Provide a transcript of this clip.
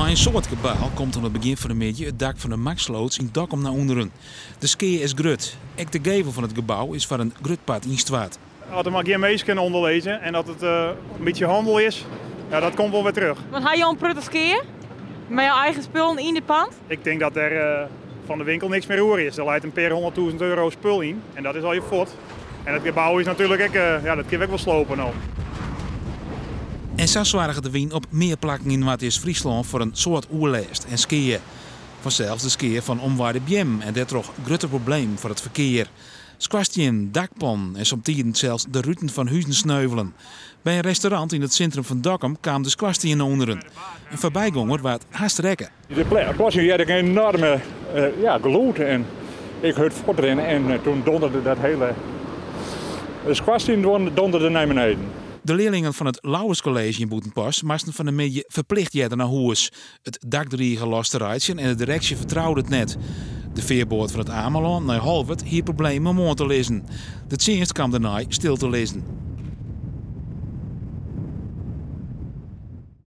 Bij een soort gebouw komt aan het begin van de middag het dak van de Maxloods in Dokkum naar onderen. De skeer is grut. Ook de gevel van het gebouw is van een grutpad instwaard. Als er maar geen mensen kunnen onderlezen en dat het een beetje handel is, ja, dat komt wel weer terug. Want had je al een prutte skeer? Met je eigen spullen in de pand? Ik denk dat er van de winkel niks meer roer is. Er leidt een per 100.000 euro spul in en dat is al je fort. En het gebouw is natuurlijk ook, dat kun je ook wel slopen nou. En zo zwaarden de wien op meer plekken in Noord-Friesland voor een soort oerlijst en skiën. Vanzelfs de skiën van omwaarde Bjem en dat toch een grote probleem voor het verkeer. Squastien, dakpan en somtijds zelfs de ruten van huizen sneuvelen. Bij een restaurant in het centrum van Dokkum kwam de squastien naar onderen. Een voorbijganger waard haast rekken. De plossing had een enorme geluid en ik hoorde voortrennen en toen donderde dat hele squastien donderde naar beneden. De leerlingen van het Lauwers College in Boetenpas moesten van de middag verplicht jaren naar huis. Het dakdriegen lost eruit en de directie vertrouwde het net. De veerboord van het Ameland naar Halvert hier problemen om aan te lezen. De dienst kwam daarna stil te lezen.